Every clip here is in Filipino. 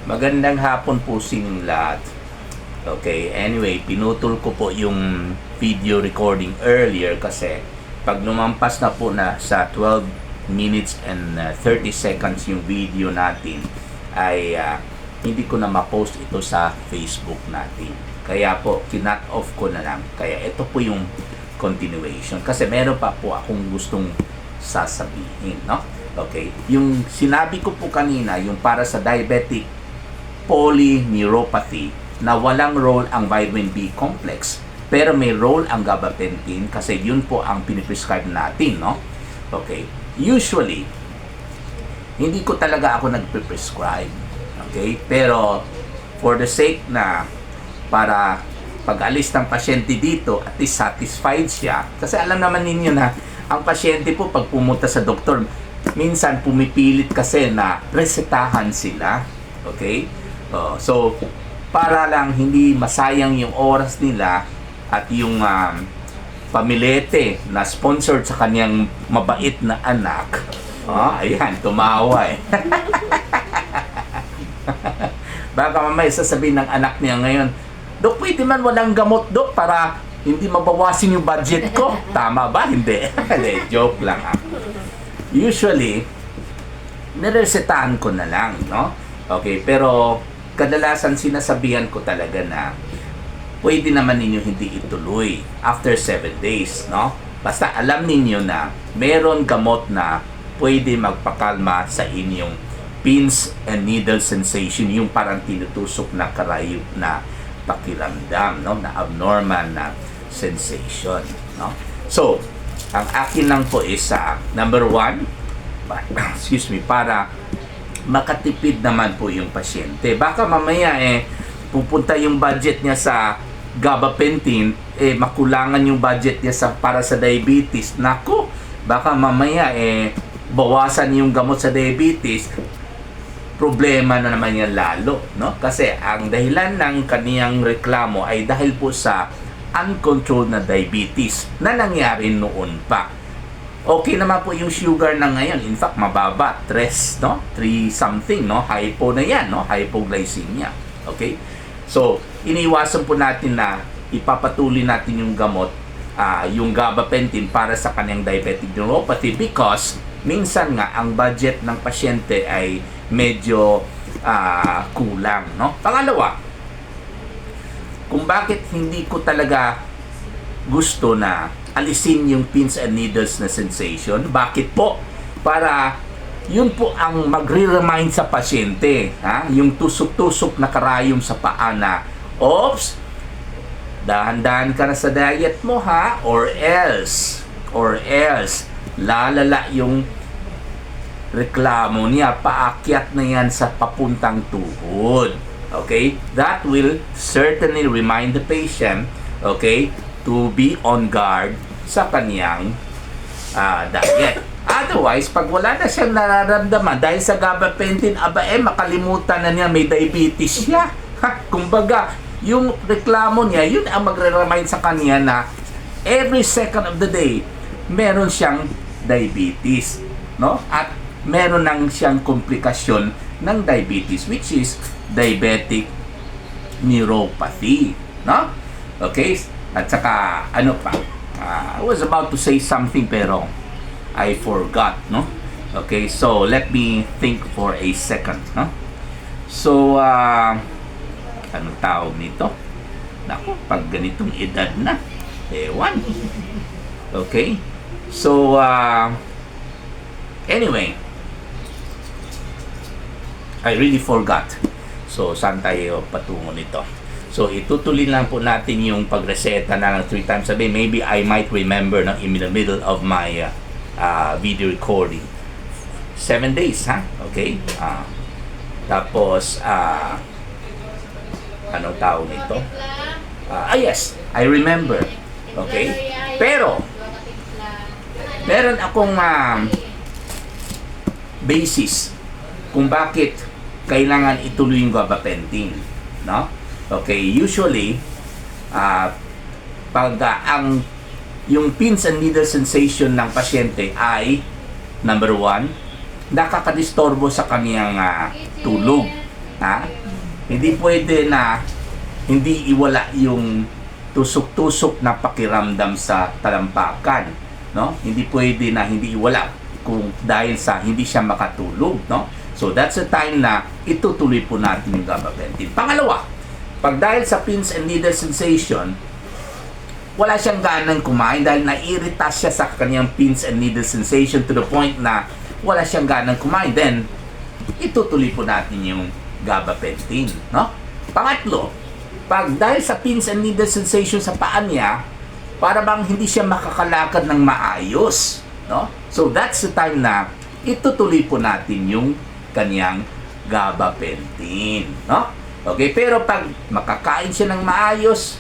Magandang hapon po sa inyong lahat. Okay, anyway, pinutol ko po yung video recording earlier kasi pag lumampas na po na sa 12 minutes and 30 seconds yung video natin ay hindi ko na ma-post ito sa Facebook natin. Kaya po, kinut off ko na lang. Kaya ito po yung continuation. Kasi meron pa po akong gustong sasabihin, no? Okay, yung sinabi ko po kanina, yung para sa diabetic polyneuropathy na walang role ang vitamin B complex pero may role ang gabapentin kasi yun po ang piniprescribe natin, no? Okay, usually hindi ko talaga ako nagpe-prescribe, okay, pero for the sake na para pag-alis ng pasyente dito at least satisfied siya kasi alam naman ninyo na ang pasyente po pag pumunta sa doktor minsan pumipilit kasi na resetahan sila, okay. So, para lang hindi masayang yung oras nila at yung pamilete na sponsored sa kanyang mabait na anak. Ayan, tumawa eh. Baka mamaya sasabihin ng anak niya ngayon, Dok, pwede man walang gamot, Dok, para hindi mabawasin yung budget ko. Tama ba? Hindi. Hindi, joke lang. Usually, niresetahan ko na lang, no? Okay, pero kadalasan sinasabihan ko talaga na pwede naman ninyo hindi ituloy after 7 days, no? Basta alam ninyo na meron gamot na pwede magpakalma sa inyong pins and needle sensation, yung parang tinutusok na karayom na pakiramdam, no? Na abnormal na sensation, no? So, ang akin lang po is number 1, excuse me, para makatipid naman po yung pasyente. Baka mamaya pupunta yung budget niya sa gabapentin, makulangan yung budget niya para sa diabetes. Nako, baka mamaya bawasan yung gamot sa diabetes, problema na naman yan lalo, no? Kasi ang dahilan ng kaniyang reklamo ay dahil po sa uncontrolled na diabetes na nangyari noon pa. Okay naman po yung sugar na ngayon. In fact, mababa. 3, no? 3 something, no? Hypo na yan, no? Hypoglycemia. Okay? So, iniwasan po natin na ipapatuloy natin yung gamot, yung gabapentin para sa kanyang diabetic neuropathy because minsan nga, ang budget ng pasyente ay medyo kulang, no? Pangalawa, kung bakit hindi ko talaga gusto na alisin yung pins and needles na sensation. Bakit po? Para yun po ang magre-remind sa pasyente, yung tusok-tusok na karayom sa paa na, oops, dahan-dahan ka na sa diet mo or else, lalala yung reklamo niya, paakyat na yan sa papuntang tuhod. Okay? That will certainly remind the patient, okay, to be on guard sa kaniyang diet. Otherwise, pag wala na siyang nararamdaman dahil sa gabapentin, makalimutan na niya may diabetes siya. Kumbaga, yung reklamo niya, yun ang magre-remind sa kanya na every second of the day, meron siyang diabetes, no? At meron nang siyang komplikasyon ng diabetes, which is diabetic neuropathy, no? Okay? At saka, ano pa, I was about to say something pero I forgot, no? Okay, so let me think for a second, no? So, anong tawag nito? Naku, pag ganitong edad na, ewan. Okay? So, anyway, I really forgot. So, saan tayo patungo nito? So, itutuloy lang po natin yung pagreseta na ng 3 times a day. Maybe I might remember in the middle of my video recording. 7 days, Okay? Tapos, anong tawag nito? Yes, I remember. Okay? Pero, meron akong basis kung bakit kailangan ituloy yung gabapentin, no? Okay, usually, pag yung pins and needle sensation ng pasyente ay, number 1, nakakadistorbo sa kaniyang tulog. Hindi pwede na hindi iwala yung tusok-tusok na pakiramdam sa talampakan, no? Hindi pwede na hindi iwala kung dahil sa hindi siya makatulog, no? So that's the time na itutuloy po natin yung gabapentin. Pangalawa, pag dahil sa pins and needles sensation, wala siyang ganang kumain dahil naiirita siya sa kanyang pins and needles sensation to the point na wala siyang ganang kumain, then itutuloy po natin yung gabapentin, no? Pangatlo, pag dahil sa pins and needles sensation sa paa niya, para bang hindi siya makakalakad ng maayos, no? So that's the time na itutuloy po natin yung kanyang gabapentin, no? Okay, pero pag makakain siya ng maayos,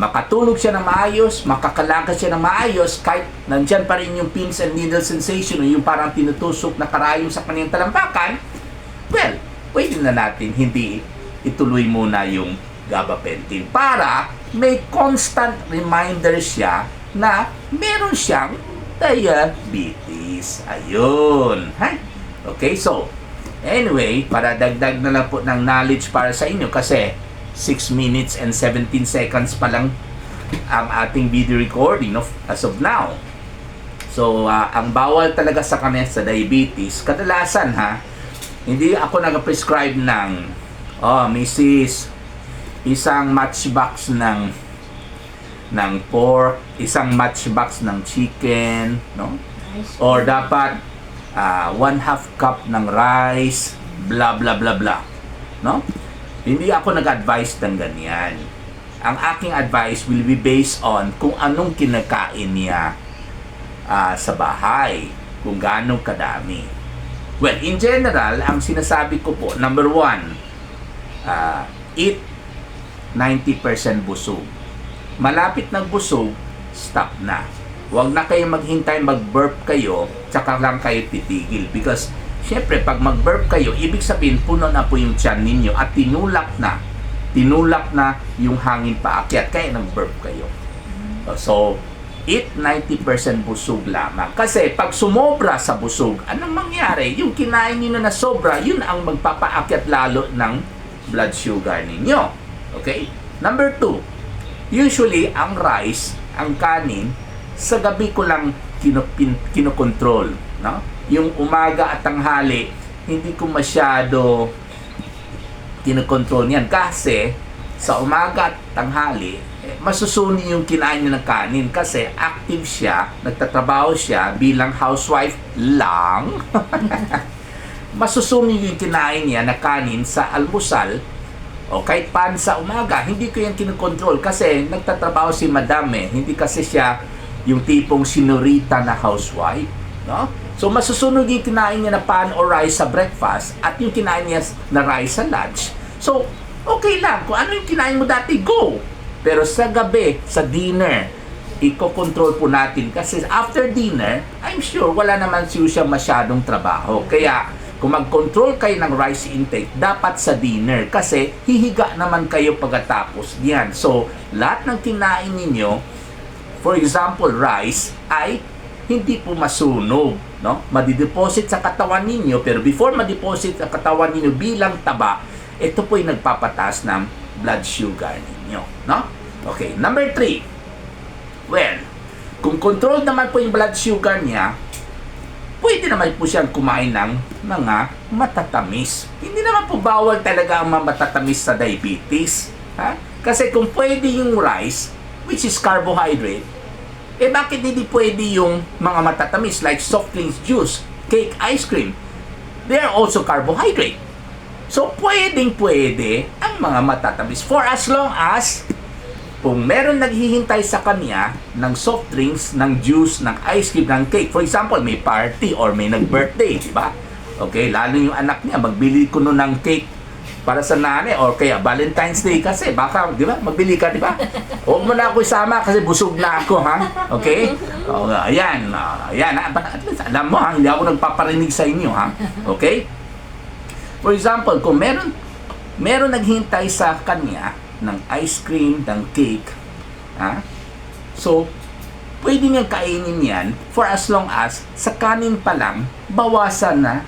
makatulog siya ng maayos, makakalakad siya ng maayos, kahit nandyan pa rin yung pins and needle sensation o yung parang tinutusok na karayom sa kanyang talampakan, well, pwede na natin hindi ituloy muna yung gabapentin para may constant reminder siya na meron siyang diabetes. Ayun. Ha? Okay, so, anyway, para dagdag na lang po ng knowledge para sa inyo kasi 6 minutes and 17 seconds pa lang ang ating video recording as of now. So, ang bawal talaga sa kanya sa diabetes, kadalasan hindi ako nag-prescribe ng Mrs. isang matchbox ng pork, isang matchbox ng chicken, no? Or dapat 1/2 cup ng rice, blah blah blah blah, no? Hindi ako nag-advise ng ganyan. Ang aking advice will be based on kung anong kinakain niya sa bahay, kung gaano kadami. Well, in general, ang sinasabi ko po, number 1, eat 90% busog. Malapit ng busog, stop na. Huwag na kayo maghintay mag-burp kayo, tsaka lang kayo titigil. Because, syempre, pag mag-burp kayo, ibig sabihin, puno na po yung tiyan ninyo at tinulak na yung hangin paakyat, kaya nag-burp kayo. So, eat 90% busog lamang. Kasi, pag sumobra sa busog, anong mangyari? Yung kinain niyo na sobra, yun ang magpapaakyat lalo ng blood sugar ninyo. Okay? Number 2, usually, ang rice, ang kanin, sa gabi ko lang kinokontrol, no? Yung umaga at tanghali, hindi ko masyado kinokontrol yan kasi sa umaga at tanghali, masusuni yung kinain niya ng kanin kasi active siya, nagtatrabaho siya bilang housewife lang. Masusuni yung kinain niya na kanin sa almusal o kahit pan sa umaga. Hindi ko yan kinokontrol kasi nagtatrabaho si madam hindi kasi siya yung tipong sinurita na housewife, no? So masusunog yung kinain niya na pan or rice sa breakfast at yung kinain niya na rice sa lunch. So okay lang kung ano yung kinain mo dati, go. Pero sa gabi, sa dinner, iko-control po natin kasi after dinner, I'm sure wala naman siya masyadong trabaho. Kaya kung mag-control kayo ng rice intake, dapat sa dinner kasi hihiga naman kayo pagkatapos diyan. So lahat ng kinain ninyo, for example, rice, ay hindi po masunog, no? Madideposit sa katawan ninyo, pero before ma-deposit sa katawan ninyo bilang taba, ito po yung nagpapataas ng blood sugar ninyo, no? Okay, number 3. Well, kung control naman po yung blood sugar niya, pwede naman po siyang kumain ng mga matatamis. Hindi naman po bawal talaga ang mga matatamis sa diabetes, ha? Kasi kung pwede yung rice, which is carbohydrate, bakit hindi pwede yung mga matatamis like soft drinks, juice, cake, ice cream? They are also carbohydrate. So, pwede ang mga matatamis for as long as kung meron naghihintay sa kanya ng soft drinks, ng juice, ng ice cream, ng cake. For example, may party or may nag-birthday, di ba? Okay, lalo yung anak niya, magbili ko nun ng cake para sa nanay or kaya Valentine's Day kasi baka, di ba, magbili ka, di ba? Huwag mo na ako isama kasi busog na ako, ha? Okay? O, ayan, at least, alam mo, hindi ako nagpaparinig sa inyo, ha? Okay? For example, kung meron naghintay sa kanya ng ice cream, ng cake, ha? So, pwede niyang kainin yan for as long as sa kanin pa lang, bawasan na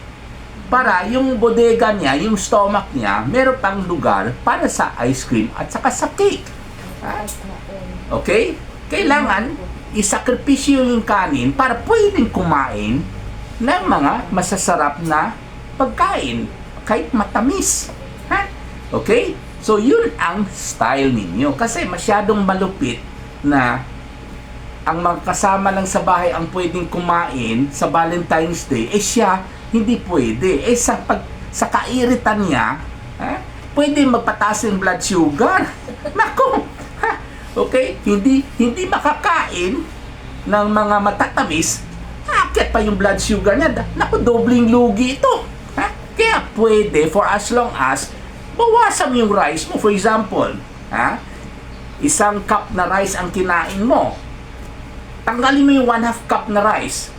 para yung bodega niya, yung stomach niya, meron pang lugar para sa ice cream at saka sa cake. Ha? Okay? Kailangan isakripisyo yung kanin para pwedeng kumain ng mga masasarap na pagkain kahit matamis. Ha? Okay? So, yun ang style ninyo. Kasi masyadong malupit na ang mga kasama lang sa bahay ang pwedeng kumain sa Valentine's Day, siya hindi pwede. Sa kairitan niya, pwede magpataas yung blood sugar. Naku! Okay? Hindi makakain ng mga matatamis, aakyat pa yung blood sugar niya. Naku, dobling lugi ito. Kaya pwede, for as long as bawasan yung rice mo. For example, isang cup na rice ang kinain mo. Tanggalin mo yung 1/2 cup na rice.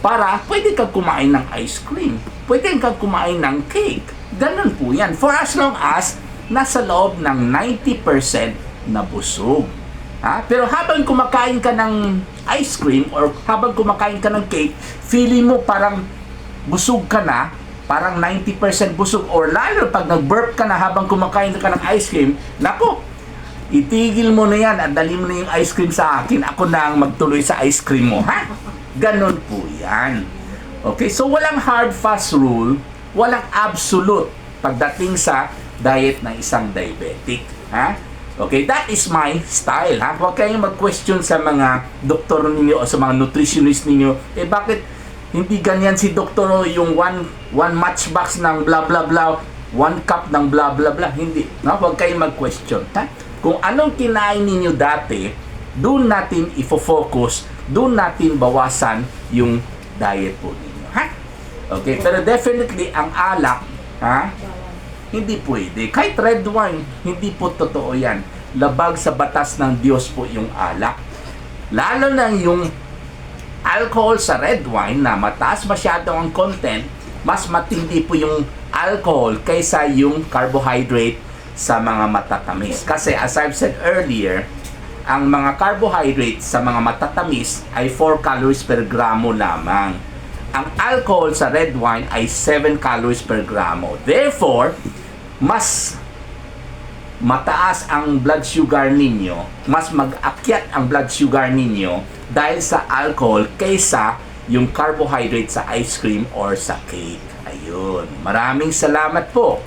Para pwede kang kumain ng ice cream. Pwede kang kumain ng cake. Ganun po yan. For as long as nasa loob ng 90% na busog. Pero habang kumakain ka ng ice cream or habang kumakain ka ng cake, feeling mo parang busog ka na, parang 90% busog, or lalo pag nag-burp ka na habang kumakain ka ng ice cream, nako, itigil mo na yan at dali mo na yung ice cream sa akin. Ako na ang magtuloy sa ice cream mo, ha? Ganon po yan. Okay, so walang hard fast rule, walang absolute pagdating sa diet ng isang diabetic, ha? Okay, that is my style, ha? Huwag kayong mag-question sa mga doktor ninyo o sa mga nutritionist ninyo, bakit hindi ganyan si doktor, yung one matchbox ng blah blah blah, 1 cup ng blah blah blah, hindi. No? Huwag kayong mag-question, ha? Kung anong kinain ninyo dati, doon natin ifo-focus, doon natin bawasan yung diet po ninyo, ha? Okay, pero definitely ang alak, ha? Hindi pwede. Kahit red wine, hindi po totoo yan. Labag sa batas ng Diyos po yung alak. Lalo na yung alcohol sa red wine na mataas masyado ang content, mas matindi po yung alcohol kaysa yung carbohydrate sa mga matatamis. Kasi as I've said earlier, ang mga carbohydrates sa mga matatamis ay 4 calories per gramo lamang. Ang alcohol sa red wine ay 7 calories per gramo. Therefore, mas mataas ang blood sugar ninyo, mas mag-akyat ang blood sugar ninyo dahil sa alcohol kaysa yung carbohydrate sa ice cream or sa cake. Ayun. Maraming salamat po.